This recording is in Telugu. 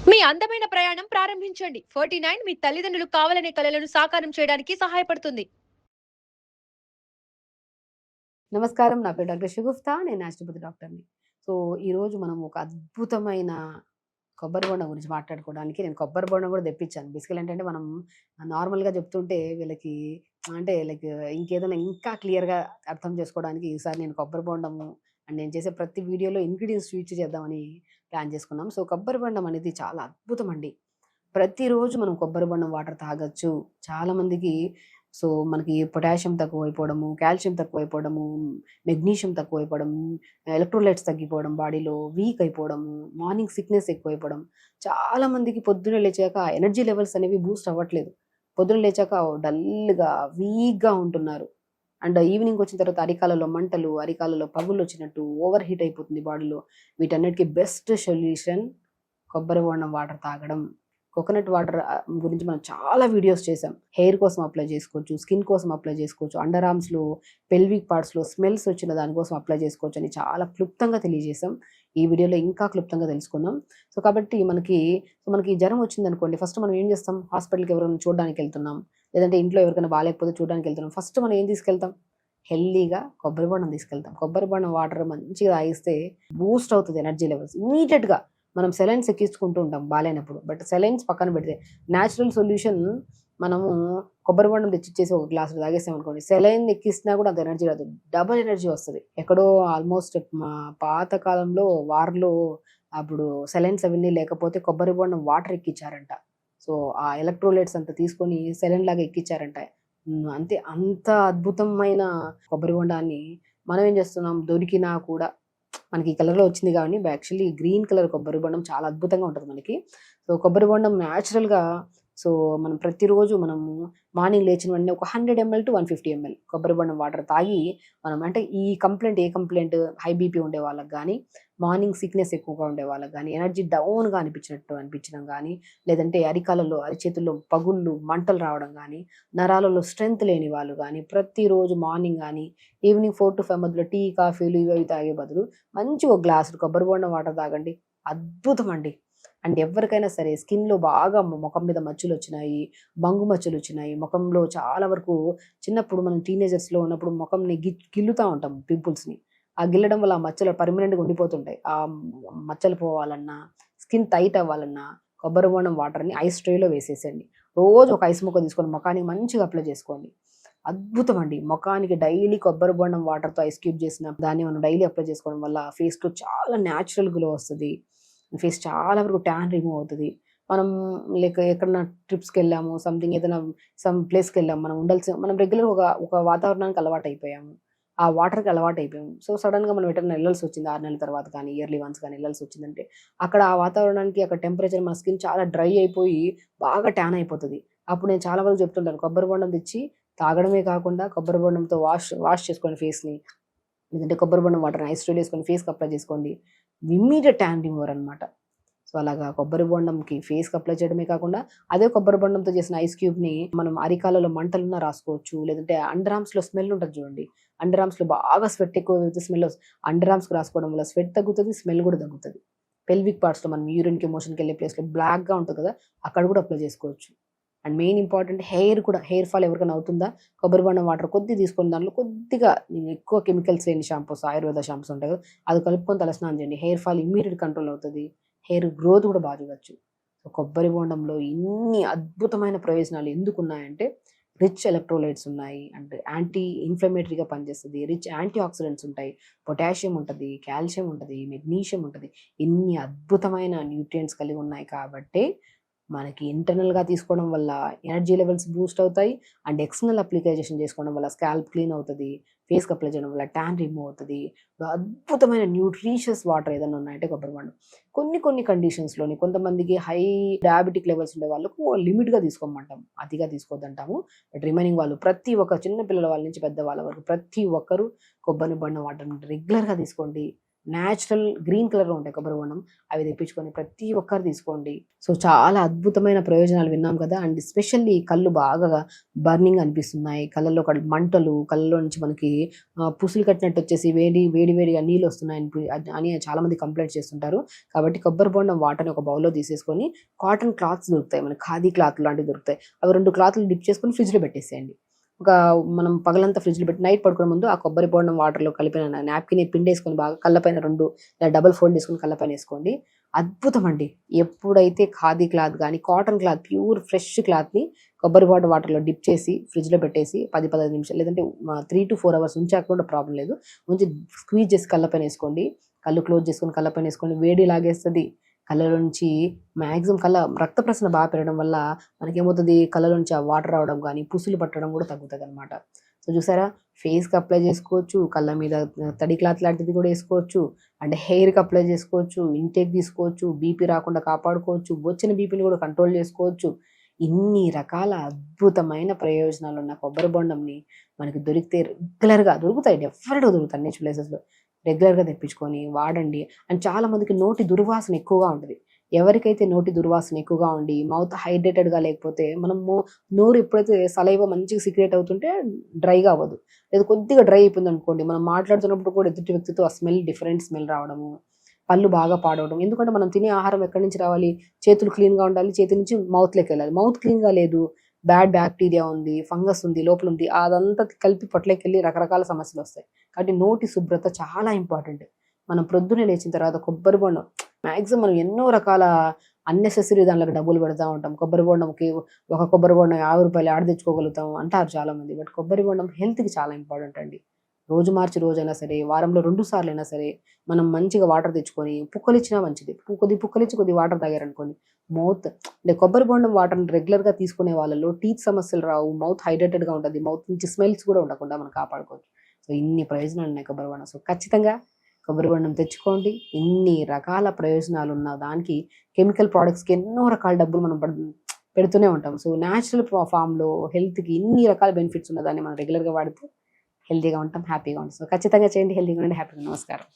మీ అందమైన ప్రయాణం ప్రారంభించండి. 49 మీ తల్లిదండ్రులు కావాలనే కలలను సాకారం చేయడానికి సహాయపడుతుంది. నమస్కారం. నా పేరు డాక్టర్ షగుఫ్తా. నేను న్యాచురోపతి డాక్టర్‌ని. సో, ఈరోజు మనం ఒక అద్భుతమైన కొబ్బరి బొండం గురించి మాట్లాడుకోవడానికి నేను కొబ్బరి బొండం గూడా తెప్పించాను. బేసికల్ ఏంటంటే మనం నార్మల్‌గా చెప్తుంటే వీళ్ళకి అంటే లైక్ ఇంకేదైనా ఇంకా క్లియర్‌గా అర్థం చేసుకోవడానికి ఈసారి నేను కొబ్బరి బొండము అండ్ నేను చేసే ప్రతి వీడియోలో ఇంగ్రీడియెంట్స్ యూజ్ చేద్దామని ప్లాన్ చేసుకున్నాం. సో, కొబ్బరి బొండం అనేది చాలా అద్భుతమండి. ప్రతిరోజు మనం కొబ్బరి బొండం వాటర్ తాగొచ్చు. చాలామందికి మనకి పొటాషియం తక్కువైపోవడము, కాల్షియం తక్కువైపోవడము, మెగ్నీషియం తక్కువైపోవడము, ఎలక్ట్రోలైట్స్ తగ్గిపోవడం బాడీలో, వీక్ అయిపోవడము, మార్నింగ్ సిక్‌నెస్ ఎక్కువైపోవడం. చాలామందికి పొద్దున్నే లేచాక ఎనర్జీ లెవెల్స్ అనేవి బూస్ట్ అవ్వట్లేదు. పొద్దున లేచాక డల్‌గా, వీక్‌గా ఉంటున్నారు. అండ్ ఈవినింగ్ వచ్చిన తర్వాత అరికాళ్ళలో మంటలు, అరికాళ్ళలో పగుళ్ళొచ్చినట్టు, ఓవర్ హీట్ అయిపోతుంది బాడీలో. వీటన్నిటికి బెస్ట్ సొల్యూషన్ కొబ్బరి బొండం వాటర్ తాగడం. కోకోనట్ వాటర్ గురించి మనం చాలా వీడియోస్ చేసాం. హెయిర్ కోసం అప్లై చేసుకోవచ్చు, స్కిన్ కోసం అప్లై చేసుకోవచ్చు, అండర్ ఆర్మ్స్‌లో, పెల్విక్ పార్ట్స్‌లో స్మెల్స్ వచ్చిన దానికోసం అప్లై చేసుకోవచ్చు అని చాలా క్లుప్తంగా తెలియజేసాం. ఈ వీడియోలో ఇంకా క్లుప్తంగా తెలుసుకుందాం. కాబట్టి మనకి జ్వరం వచ్చిందనుకోండి, ఫస్ట్ మనం ఏం చేస్తాం? హాస్పిటల్‌కి ఎవరైనా చూడడానికెళ్తున్నాం. లేదంటే ఇంట్లో ఎవరికైనా బాలేకపోతే చూడడానికెళ్తున్నాం. ఫస్ట్ మనం ఏం తీసుకెళ్తాం? హెల్తీగా కొబ్బరి బొండం తీసుకెళ్తాం. కొబ్బరి బొండం వాటర్ మంచిగా తాగిస్తే బూస్ట్ అవుతది ఎనర్జీ లెవెల్స్. ఇమ్మీడియేట్‌గా మనం సెలైన్స్ ఎక్కించుకుంటూ ఉంటాం బాలేనప్పుడు. బట్ సెలైన్స్ పక్కన పెడితే న్యాచురల్ సొల్యూషన్ మనము కొబ్బరి బొండం తెచ్చిచ్చేసి ఒక గ్లాసులో తాగేసామనుకోండి, సెలైన్ ఎక్కిస్తున్నా కూడా అంత ఎనర్జీ రాదు. డబుల్ ఎనర్జీ వస్తది. ఎక్కడో ఆల్మోస్ట్ మా పాత కాలంలో వార్‌లో అప్పుడు సెలైన్స్ అవన్నీ లేకపోతే కొబ్బరి బొండం వాటర్ ఎక్కిచ్చారంట. సో, ఆ ఎలక్ట్రోలైట్స్ అంతా తీసుకొని సెలైన్ లాగా ఎక్కిచ్చారంట. అంతే అంత అద్భుతమైన కొబ్బరి బొండాన్ని మనం ఏం చేస్తున్నాం? దొరికినా కూడా మనకి ఈ కలర్‌లో వచ్చింది గానీ యాక్చువల్లీ గ్రీన్ కలర్ కొబ్బరి బొండం చాలా అద్భుతంగా ఉంటది మనకి. సో, కొబ్బరి బొండం న్యాచురల్‌గా మనం ప్రతిరోజు మనము మార్నింగ్ లేచిన వెంటనే ఒక 100 ఎంఎల్ టు 150 ఎంఎల్ కొబ్బరి బొండం వాటర్ తాగి మనం అంటే ఏ కంప్లెయింట్ హై బీపీ ఉండే వాళ్ళకి గానీ, మార్నింగ్ సిక్‌నెస్ ఎక్కువగా ఉండే వాళ్ళకి గానీ, ఎనర్జీ డౌన్‌గా అనిపించడం గానీ, లేదంటే అరికాళ్ళలో, అరిచేతుల్లో పగుళ్ళు, మంటలు రావడం గానీ, నరాలలో స్ట్రెంత్ లేని వాళ్ళు గానీ, ప్రతిరోజు మార్నింగ్ గానీ, ఈవినింగ్ 4-5 మధ్యలో టీ, కాఫీలు ఇవి అవి తాగే బదులు మంచిగా ఒక గ్లాసుడు కొబ్బరి బొండం వాటర్ తాగండి. అద్భుతమండి. అండ్ ఎవ్వరికైనా సరే స్కిన్‌లో బాగా మొఖం మీద మచ్చలొచ్చినాయి, బంగు మచ్చలొచ్చినాయి. మొఖంలో చాలా వరకు చిన్నప్పుడు మనం టీనేజర్స్‌లో ఉన్నప్పుడు మొఖంని గిల్లుతా ఉంటాం పింపుల్స్‌ని. ఆ గిల్లడం వల్ల ఆ మచ్చలు పర్మనెంట్‌గా ఉండిపోతుంటాయి. మచ్చలు పోవాలన్నా, స్కిన్ టైట్ అవ్వాలన్నా కొబ్బరి బొండం వాటర్‌ని ఐస్ ట్రేలో వేసేసేయండి. రోజు ఒక ఐస్ ముక్క తీసుకొని మొఖానికి మంచిగా అప్లై చేసుకోండి. అద్భుతమండి. మొఖానికి డైలీ కొబ్బరి బొండం వాటర్‌తో ఐస్ క్యూబ్ చేసిన దాన్ని మనం డైలీ అప్లై చేసుకోవడం వల్ల ఫేస్‌లో చాలా న్యాచురల్ గ్లో వస్తది. ఫేస్ చాలా వరకు ట్యాన్ రిమూవ్ అవుతది. మనం ఎక్కడన్నా ట్రిప్స్‌కెళ్ళాము, సంథింగ్ ఏదైనా సమ్ ప్లేస్‌కెళ్ళాము. మనం రెగ్యులర్‌గా ఒక వాతావరణానికి అలవాటయిపోయాము. ఆ వాటర్‌కి అలవాటయిపోయాము. సో, సడెన్‌గా మనం ఎటన్నా ఎళ్ళాల్సొచ్చింది 6 నెలల తర్వాత కానీ, ఇయర్లీ వన్స్ కానీ ఎళ్ళాల్సొచ్చిందంటే, అక్కడ ఆ వాతావరణానికి అక్కడ టెంపరేచర్ మన స్కిన్ చాలా డ్రై అయిపోయి బాగా ట్యాన్ అయిపోతది. అప్పుడు నేను చాలా వరకు చెప్తుంటాను. కొబ్బరి బొండం తెచ్చి తాగడమే కాకుండా కొబ్బరి బొండంతో వాష్ చేసుకోండి ఫేస్‌ని. లేదంటే కొబ్బరి బొండం వాటర్‌ని ఐస్ ట్రేలో ఏసుకొని ఫేస్‌కి అప్లై చేసుకోండి. ఇమ్మీడియేట్ ట్యాన్ రిమూవర్ అనమాట. సో, అలాగా కొబ్బరి బొండంకి ఫేస్‌కి అప్లై చేయడమే కాకుండా, అదే కొబ్బరి బొండంతో చేసిన ఐస్ క్యూబ్‌ని మనం అరికాళ్ళలో మంటలున్నా రాసుకోవచ్చు. లేదంటే అండర్ ఆర్మ్స్‌లో స్మెల్ ఉంటది చూడండి. అండర్ ఆర్మ్స్‌లో బాగా స్వెట్ ఎక్కువైతే అండర్ ఆర్మ్స్‌కి రాసుకోవడం వల్ల స్వెట్ తగ్గుతది, స్మెల్ కూడా తగ్గుతది. పెల్విక్ పార్ట్స్‌లో మనం యూరిన్‌కి, మోషన్‌కెళ్ళే ప్లేస్‌లో బ్లాక్‌గా ఉంటది కదా! అక్కడ కూడా అప్లై చేసుకోవచ్చు. And main important hair fall ఎవరికైనా అవుతుందా? కొబ్బరి బొండం వాటర్ కొద్దిగా తీసుకొని దాంట్లో కొద్దిగా ఎక్కువ కెమికల్స్ లేని షాంపూస్, ఆయుర్వేద షాంపూస్ ఉంటాయి కదా! అది కలుపుకొని తలస్నానం చేయండి. హెయిర్ ఫాల్ ఇమ్మీడియేట్ కంట్రోల్ అవుతది. హెయిర్ గ్రోత్ కూడా చూడొచ్చు. సో, కొబ్బరి బొండంలో ఇన్ని అద్భుతమైన ప్రయోజనాలు ఎందుకున్నాయంటే, రిచ్ ఎలక్ట్రోలైట్స్ ఉన్నాయి. అండ్ యాంటీ ఇన్‌ఫ్లమేటరీగా పనిచేస్తది. రిచ్ యాంటీ ఆక్సిడెంట్స్ ఉంటాయి. పొటాషియం ఉంటది, కాల్షియం ఉంటది, మెగ్నీషియం ఉంటది. ఇన్ని అద్భుతమైన న్యూట్రియంట్స్ కలిగి ఉన్నాయి కాబట్టే మనకి ఇంటర్నల్‌గా తీసుకోవడం వల్ల ఎనర్జీ లెవెల్స్ బూస్ట్ అవుతాయి. అండ్ ఎక్స్‌టర్నల్ అప్లికేషన్ చేసుకోవడం వల్ల స్కాల్ప్ క్లీన్ అవుతది. ఫేస్‌కి అప్లై చేయడం వల్ల టాన్ రిమూవ్ అవుతది. అద్భుతమైన న్యూట్రిషియస్ వాటర్ ఏదైనా ఉన్నాయంటే కొబ్బరి బొండం. కొన్ని కండిషన్స్‌లోని కొంతమందికి హై డయాబెటిక్ లెవెల్స్ ఉండే వాళ్ళకు లిమిట్‌గా తీసుకోమంటాం. అతిగా తీసుకోవద్దంటాము. బట్ రిమైనింగ్ వాళ్ళు ప్రతి ఒక్క చిన్న పిల్లల వాళ్ళ నుంచి పెద్దవాళ్ళ వరకు ప్రతి ఒక్కరు కొబ్బరి బొండం వాటర్‌ని రెగ్యులర్‌గా తీసుకోండి. న్యాచురల్ గ్రీన్ కలర్లో ఉంటాయి కొబ్బరి బొండం. అవి తెప్పించుకొని ప్రతి ఒక్కరు తీసుకోండి. సో చాలా అద్భుతమైన ప్రయోజనాలు విన్నాం కదా. అండ్ ఎస్పెషల్లీ కళ్ళు బాగా బర్నింగ్ అనిపిస్తున్నాయి, కళ్ళల్లో మంటలు, కళ్ళలో నుంచి మనకి పుసులు కట్టినట్టు వచ్చేసి వేడిగా నీళ్ళు వస్తున్నాయి అని చాలా మంది కంప్లైంట్ చేస్తుంటారు. కాబట్టి కొబ్బరి బొండం వాటర్ని ఒక బౌల్లో తీసేసుకొని కాటన్ క్లాత్స్ దొరుకుతాయి, మనకి ఖాదీ క్లాత్ లాంటివి దొరుకుతాయి. అవి 2 క్లాత్లు డిప్ చేసుకొని ఫ్రిడ్జ్లో పెట్టేసేయండి. మనం పగలంతా ఫ్రిడ్జ్లో పెట్టి నైట్ పడుకునే ముందు ఆ కొబ్బరి బొండం వాటర్లో కలిపిన నాప్కిన్ పిండేసుకొని బాగా కళ్ళపైన 2 డబల్ ఫోల్డ్ చేసుకొని కళ్ళపైన వేసుకోండి. అద్భుతం అండి. ఎప్పుడైతే ఖాదీ క్లాత్ కానీ కాటన్ క్లాత్ ప్యూర్ ఫ్రెష్ క్లాత్ని కొబ్బరి వాటర్లో డిప్ చేసి ఫ్రిడ్జ్లో పెట్టేసి 10-15 నిమిషాలు లేదంటే 3 to 4 hours ఉంచాక కూడా ప్రాబ్లం లేదు, ఉంచి స్క్వీజ్ చేసి కళ్ళపైన వేసుకోండి. కళ్ళు క్లోజ్ చేసుకొని కళ్ళపైన వేసుకోండి. వేడి లాగేస్తుంది. కళ్ళలో నుంచి మ్యాక్సిమం రక్త ప్రసరణ బాగా పెరగడం వల్ల మనకేమవుతుంది, కళ్ళలో నుంచి ఆ వాటర్ రావడం కానీ పుసులు పట్టడం కూడా తగ్గుతుంది అనమాట. సో చూసారా, ఫేస్కి అప్లై చేసుకోవచ్చు, కళ్ళ మీద తడి క్లాత్ లాంటిది కూడా వేసుకోవచ్చు, అంటే హెయిర్కి అప్లై చేసుకోవచ్చు, ఇంటేక్ తీసుకోవచ్చు, బీపీ రాకుండా కాపాడుకోవచ్చు, వచ్చిన బీపీని కూడా కంట్రోల్ చేసుకోవచ్చు. ఇన్ని రకాల అద్భుతమైన ప్రయోజనాలు ఉన్న కొబ్బరి బొండంని మనకి రెగ్యులర్గా దొరుకుతాయి, డెఫినెట్గా దొరుకుతాయి అన్ని ప్లేసెస్లో. రెగ్యులర్గా తెప్పించుకొని వాడండి. అండ్ చాలా మందికి నోటి దుర్వాసన ఎక్కువగా ఉంటుంది. ఎవరికైతే నోటి దుర్వాసన ఎక్కువగా ఉండి మౌత్ హైడ్రేటెడ్గా లేకపోతే, మనము నోరు ఎప్పుడైతే సలైవ మంచిగా సీక్రెట్ అవుతుంటే డ్రైగా అవ్వదు, లేదా కొద్దిగా డ్రై అయిపోయింది అనుకోండి, మనం మాట్లాడుతున్నప్పుడు కూడా ఎదుటి వ్యక్తితో ఆ స్మెల్ డిఫరెంట్ స్మెల్ రావడము, పళ్ళు బాగా పాడవడం. ఎందుకంటే మనం తినే ఆహారం ఎక్కడి నుంచి రావాలి, చేతులు క్లీన్గా ఉండాలి, చేతి నుంచి మౌత్లోకి వెళ్ళాలి. మౌత్ క్లీన్గా లేదు, బ్యాడ్ బ్యాక్టీరియా ఉంది, ఫంగస్ ఉంది, లోపల ఉంది, అదంతా కలిపి పొట్లకి వెళ్ళి రకరకాల సమస్యలు వస్తాయి. కాబట్టి నోటి శుభ్రత చాలా ఇంపార్టెంట్. మనం ప్రొద్దునే లేచిన తర్వాత కొబ్బరి బొండం మ్యాక్సిమం మనం ఎన్నో రకాల అన్నెసెసరీ దాంట్లో డబ్బులు పెడతా ఉంటాం. కొబ్బరి బొండంకి ఒక కొబ్బరి బొండం 50 రూపాయలు ఆడ తెచ్చుకోగలుగుతాం అంటారు చాలామంది. బట్ కొబ్బరి బొండం హెల్త్కి చాలా ఇంపార్టెంట్ అండి. రోజు మార్చి రోజైనా సరే, వారంలో 2 సార్లు అయినా సరే మనం మంచిగా వాటర్ తెచ్చుకొని పుక్కలిచ్చినా మంచిది. పుక్కలిచ్చి కొద్ది వాటర్ తాగారనుకోండి, మౌత్ అంటే కొబ్బరి బొండం వాటర్ని రెగ్యులర్గా తీసుకునే వాళ్ళలో టీత్ సమస్యలు రావు, మౌత్ హైడ్రేటెడ్గా ఉంటుంది, మౌత్ నుంచి స్మెల్స్ కూడా ఉండకుండా మనం కాపాడుకోవచ్చు. సో ఇన్ని ప్రయోజనాలు ఉన్నాయి కొబ్బరి బొండం. సో ఖచ్చితంగా కొబ్బరి బొండం తెచ్చుకోండి. ఇన్ని రకాల ప్రయోజనాలు ఉన్న దానికి కెమికల్ ప్రోడక్ట్స్కి ఎన్నో రకాల డబ్బులు మనం పెడుతూనే ఉంటాం. సో న్యాచురల్ ఫామ్లో హెల్త్కి ఇన్ని రకాల బెనిఫిట్స్ ఉన్నదాన్ని మనం రెగ్యులర్గా వాడితే హెల్తీగా ఉంటాం, హ్యాపీగా ఉంటాం. సో ఖచ్చితంగా చేయండి, హెల్తీగా ఉండండి, హ్యాపీగా. నమస్కారం.